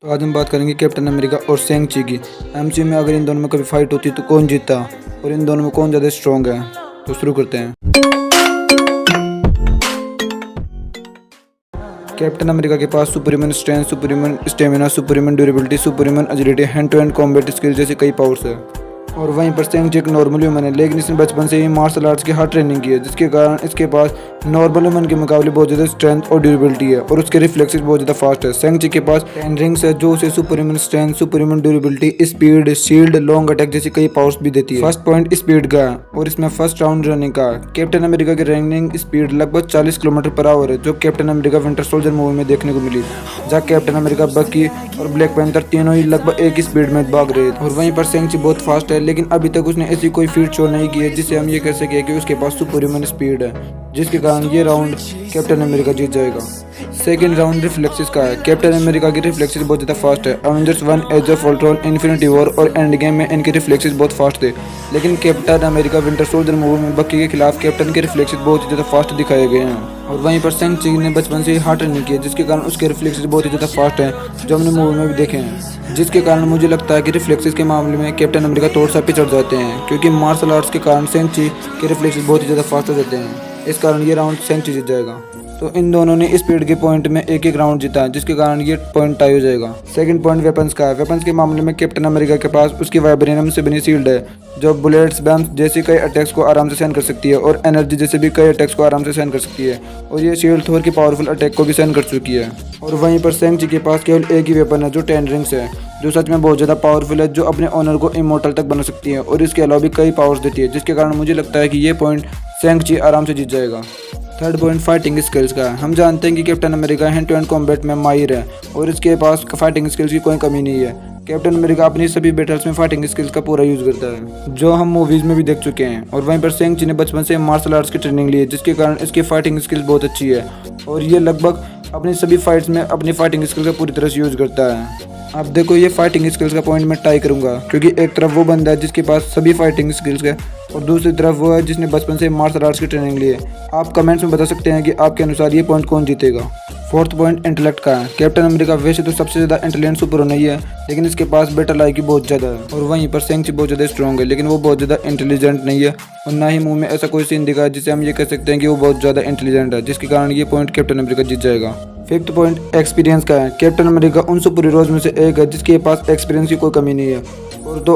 तो आज हम बात करेंगे कैप्टन अमेरिका और सेंग ची की। एमसीयू में अगर इन दोनों में कभी फाइट होती तो कौन जीतता और इन दोनों में कौन ज़्यादा स्ट्रॉन्ग है। तो शुरू करते हैं। कैप्टन अमेरिका के पास superhuman strength, superhuman stamina, superhuman durability, superhuman agility, hand to hand combat skill जैसे कई पावर्स है। और वहीं पर सेंग ची एक नॉर्मल ह्यूमन है, लेकिन इसने बचपन से ही मार्शल आर्ट्स की हार्ड ट्रेनिंग की है, जिसके कारण इसके पास नॉर्मल ह्यूमन के मुकाबले बहुत ज़्यादा स्ट्रेंथ और ड्यूरेबिलिटी है और उसके रिफ्लेक्सेस बहुत ज़्यादा फास्ट है। सेंग ची के पास 10 रिंग्स है जो उसे super human strength, super human durability, speed, shield, long attack जैसी कई पावर्स भी देती है। फर्स्ट पॉइंट स्पीड का है और इसमें फर्स्ट राउंड रनिंग का। कैप्टन अमेरिका की रनिंग स्पीड लगभग 40 किलोमीटर/आवर है, जो captain America Winter Soldier movie में देखने को मिली, जहाँ कैप्टन अमेरिका, बकी और ब्लैक पैंथर तीनों ही लगभग एक ही स्पीड में भाग रहे थे। और वहीं पर सेंग ची बहुत फास्ट है, लेकिन अभी तक उसने ऐसी कोई फीट शो नहीं की है जिससे हम ये कह सके कि उसके पास सुपर ह्यूमन स्पीड है, जिसके कारण ये राउंड कैप्टन अमेरिका जीत जाएगा। सेकेंड राउंड रिफ्लेक्सेस का है। कैप्टन अमेरिका की रिफ्लेक्सेस बहुत ज़्यादा फास्ट है। Avengers 1, Age of Ultron, Infinity War और एंड गेम में इनके रिफ्लेक्सेस बहुत फास्ट थे, लेकिन Captain America Winter Soldier movie में बकी के खिलाफ कैप्टन के रिफ्लेक्सेस बहुत ही ज़्यादा फास्ट दिखाए गए हैं। और वहीं पर सेंग ची ने बचपन से ही हार्ड ट्रेनिंग की है, जिसके कारण उसके रिफ्लेक्सेस बहुत ही ज़्यादा फास्ट हैं, जो हमने मूवी में भी देखे हैं, जिसके कारण मुझे लगता है कि रिफ्लेक्सेस के मामले में कैप्टन अमेरिका थोड़ा सा पिछड़ जाते हैं, क्योंकि मार्शल आर्ट्स के कारण सेंग ची के रिफ्लेक्सेस बहुत ही ज़्यादा फास्ट हो जाते हैं। इस कारण ये राउंड सेंग ची जीत जाएगा। तो इन दोनों ने स्पीड के पॉइंट में एक एक राउंड जीता है, जिसके कारण ये पॉइंट टाई हो जाएगा। सेकंड पॉइंट वेपन्स का है। वेपन्स के मामले में कैप्टन अमेरिका के पास उसकी वाइब्रेनियम से बनी शील्ड है, जो बुलेट्स, बम्स जैसे कई अटैक्स को आराम से सहन कर सकती है और एनर्जी जैसे भी कई अटैक्स को आराम से सहन कर सकती है, और ये शील्ड थोर की पावरफुल अटैक को भी सहन कर चुकी है। और वहीं पर सेंग ची के पास केवल एक ही वेपन है, जो 10 रिंग्स है, जो सच में बहुत ज़्यादा पावरफुल है, जो अपने ऑनर को इमोर्टल तक बना सकती है और इसके अलावा भी कई पावर्स देती है, जिसके कारण मुझे लगता है कि ये पॉइंट सेंग ची आराम से जीत जाएगा। थर्ड पॉइंट फाइटिंग स्किल्स का है। हम जानते हैं कि Captain America hand to hand combat में माहिर है और इसके पास फाइटिंग स्किल्स की कोई कमी नहीं है। कैप्टन अमेरिका अपनी सभी बैटल्स में फाइटिंग स्किल्स का पूरा यूज करता है, जो हम मूवीज में भी देख चुके हैं। और वहीं पर सेंग ची ने बचपन से मार्शल आर्ट्स की ट्रेनिंग ली है, जिसके कारण इसकी फाइटिंग स्किल्स बहुत अच्छी है और ये लगभग अपनी सभी फाइट्स में अपनी फाइटिंग स्किल्स का पूरी तरह से यूज करता है। अब देखो, ये फाइटिंग स्किल्स का पॉइंट मैं टाई करूंगा, क्योंकि एक तरफ वो बंदा है जिसके पास सभी फाइटिंग स्किल्स है और दूसरी तरफ वो है जिसने बचपन से मार्शल आर्ट्स की ट्रेनिंग ली है। आप कमेंट्स में बता सकते हैं कि आपके अनुसार ये पॉइंट कौन जीतेगा। फोर्थ पॉइंट इंटेलेक्ट का है। कैप्टन अमेरिका वैसे तो सबसे ज़्यादा इंटेलिजेंट सुपर नहीं है, लेकिन इसके पास बेटर IQ बहुत ज़्यादा है। और वहीं पर सेंग ची बहुत ज़्यादा स्ट्रॉन्ग है, लेकिन वो बहुत ज़्यादा इंटेलिजेंट नहीं है और ना ही मुंह में ऐसा कोई सीन दिखा है जिससे हम ये कह सकते हैं कि वो बहुत ज़्यादा इंटेलिजेंट है, जिसके कारण ये पॉइंट कैप्टन अमेरिका जीत जाएगा। फिफ्थ पॉइंट एक्सपीरियंस का है। कैप्टन अमेरिका उन सुपर हीरोज में से एक है जिसके पास एक्सपीरियंस की कोई कमी नहीं है,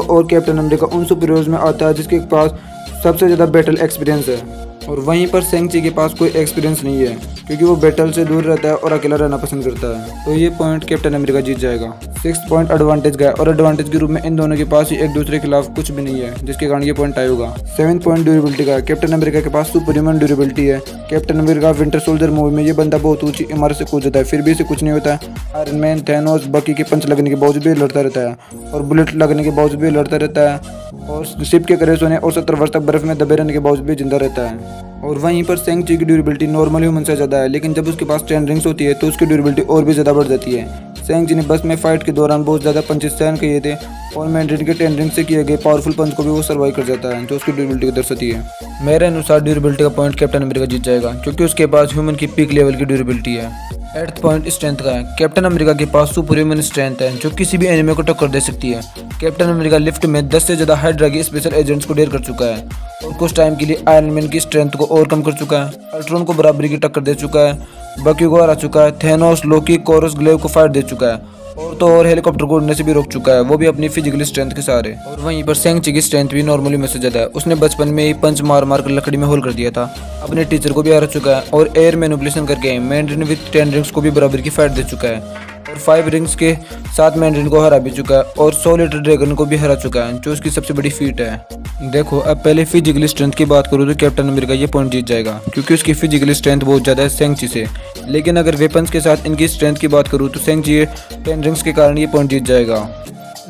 और कैप्टन अमेरिका उन सुपर हीरोज में आता है जिसके पास सबसे ज़्यादा बैटल एक्सपीरियंस है। और वहीं पर सेंग ची के पास कोई एक्सपीरियंस नहीं है, क्योंकि वो बैटल से दूर रहता है और अकेला रहना पसंद करता है। तो ये पॉइंट कैप्टन अमेरिका जीत जाएगा। सिक्स्थ पॉइंट एडवांटेज का है, और एडवांटेज के रूप में इन दोनों के पास ही एक दूसरे के खिलाफ कुछ भी नहीं है, जिसके कारण ये पॉइंट टाई होगा। सेवेंथ पॉइंट ड्यूरेबिलिटी का है। कैप्टन अमेरिका के पास सुपर ह्यूमन ड्यूरेबिलिटी है। Captain America Winter Soldier movie में ये बंदा बहुत ऊंची इमारत से कूद जाता है, फिर भी इसे कुछ नहीं होता है। आयरन मैन, थैनोस, बकी के पंच लगने के बावजूद भी लड़ता रहता है और बुलेट लगने के बावजूद भी लड़ता रहता है, और शिप के क्रैश होने और 70 वर्ष तक बर्फ में दबे रहने के बावजूद भी जिंदा रहता है। और वहीं पर सेंग ची की ड्यूरेबिलिटी नॉर्मल ह्यूमन से ज़्यादा है, लेकिन जब उसके पास 10 रिंग्स होती है तो उसकी ड्यूरेबिलिटी और भी ज़्यादा बढ़ जाती है। सेंग ची ने बस में फाइट के दौरान बहुत ज़्यादा पंचेस सहन किए थे और मैंड्रिन के 10 रिंग से किए गए पावरफुल पंच को भी वो सर्वाइव कर जाता है, जो उसकी ड्यूरेबिलिटी को दर्शाती है। मेरे अनुसार ड्यूरेबिलिटी का पॉइंट कैप्टन अमेरिका जीत जाएगा, क्योंकि उसके पास ह्यूमन की पीक लेवल की ड्यूरेबिलिटी है। एट्थ पॉइंट स्ट्रेंथ का है। कैप्टन अमेरिका के पास सुपर ह्यूमन स्ट्रेंथ है, जो किसी भी एनिमी को टक्कर दे सकती है। कैप्टन अमेरिका लिफ्ट में 10 से ज़्यादा हाइड्रा के स्पेशल एजेंट्स को ढेर कर चुका है और कुछ टाइम के लिए आयरन मैन की स्ट्रेंथ को ओवरकम कर चुका है। अल्ट्रॉन को बराबरी की टक्कर दे चुका है, बकी को हरा चुका है, थैनोस, लोकी, कोरस ग्लेव को फाइट दे चुका है, और हेलीकॉप्टर को उड़ने से भी रोक चुका है, वो भी अपनी फिजिकल स्ट्रेंथ के सहारे। और वहीं पर सेंग ची की स्ट्रेंथ भी नॉर्मली में से ज़्यादा है। उसने बचपन में ही पंच मार मार कर लकड़ी में होल कर दिया था, अपने टीचर को भी हरा चुका है और एयर मैनिपुलेशन करके मैंड्रिन विद 10 रिंग्स को भी बराबर की फाइट दे चुका है, और 5 रिंग्स के साथ मैंड्रिन को हरा भी चुका है और 100 लीटर ड्रैगन को भी हरा चुका है, जो उसकी सबसे बड़ी फीट है। देखो, अब पहले फिजिकल स्ट्रेंथ की बात करूँ तो कैप्टन अमेरिका ये पॉइंट जीत जाएगा, क्योंकि उसकी फिजिकल स्ट्रेंथ बहुत ज़्यादा है सेंग ची से। लेकिन अगर वेपन्स के साथ इनकी स्ट्रेंथ की बात करूँ तो सेंग ची 10 रिंग्स के कारण ये पॉइंट जीत जाएगा।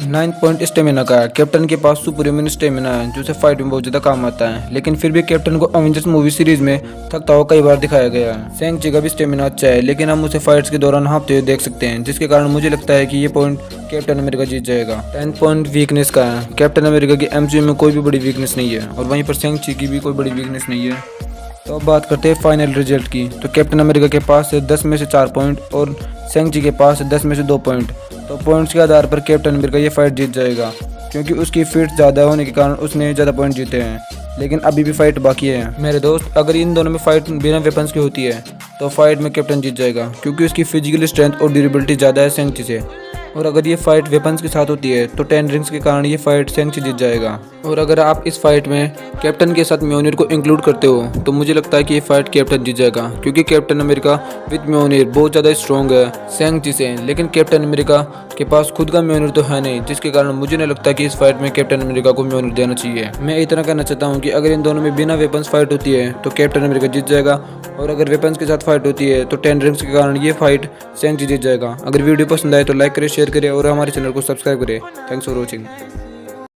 9th पॉइंट स्टेमिना का है। कैप्टन के पास सुपर ह्यूमन स्टेमिना है, जो उसे फाइट में बहुत ज़्यादा काम आता है, लेकिन फिर भी कैप्टन को अवेंजर्स मूवी सीरीज में थकता हुआ कई बार दिखाया गया है। सेंग ची का भी स्टेमिना अच्छा है, लेकिन हम उसे फाइट्स के दौरान हाँफते हुए देख सकते हैं, जिसके कारण मुझे लगता है कि ये पॉइंट कैप्टन अमेरिका जीत जाएगा। 10th पॉइंट वीकनेस का है। कैप्टन अमेरिका की एमसीयू में कोई भी बड़ी वीकनेस नहीं है, और वहीं पर सेंग ची की भी कोई बड़ी वीकनेस नहीं है। तो अब बात करते हैं फाइनल रिजल्ट की। तो कैप्टन अमेरिका के पास है 10 में से 4 पॉइंट और सेंग ची के पास है 10 में से 2 पॉइंट। तो पॉइंट्स के आधार पर कैप्टन अमेरिका ये फाइट जीत जाएगा, क्योंकि उसकी फीट ज़्यादा होने के कारण उसने ज़्यादा पॉइंट जीते हैं। लेकिन अभी भी फाइट बाकी है मेरे दोस्त। अगर इन दोनों में फाइट बिना वेपन्स की होती है तो फाइट में कैप्टन जीत जाएगा, क्योंकि उसकी फिजिकल स्ट्रेंथ और ड्यूरेबिलिटी ज़्यादा है सेंग ची से। और अगर ये फाइट वेपन्स के साथ होती है तो 10 रिंग्स के कारण ये फाइट सेंग ची जीत जाएगा। और अगर आप इस फाइट में कैप्टन के साथ म्योनिर को इंक्लूड करते हो तो मुझे लगता है कि ये फाइट कैप्टन जीत जाएगा, क्योंकि कैप्टन अमेरिका विद म्योनिर बहुत ज़्यादा स्ट्रॉन्ग है सेंग ची से। लेकिन कैप्टन अमेरिका के पास खुद का म्योनिर तो है नहीं, जिसके कारण मुझे नहीं लगता कि इस फाइट में कैप्टन अमेरिका को म्योनिर देना चाहिए। मैं इतना कहना चाहता हूँ कि अगर इन दोनों में बिना वेपन्स फाइट होती है तो कैप्टन अमेरिका जीत जाएगा, और अगर वेपन्स के साथ फाइट होती है तो 10 रिंग्स के कारण ये फाइट सेंग ची जीत जाएगा। अगर वीडियो पसंद आए तो लाइक करें, शेयर करें और हमारे चैनल को सब्सक्राइब करें। Thanks for watching.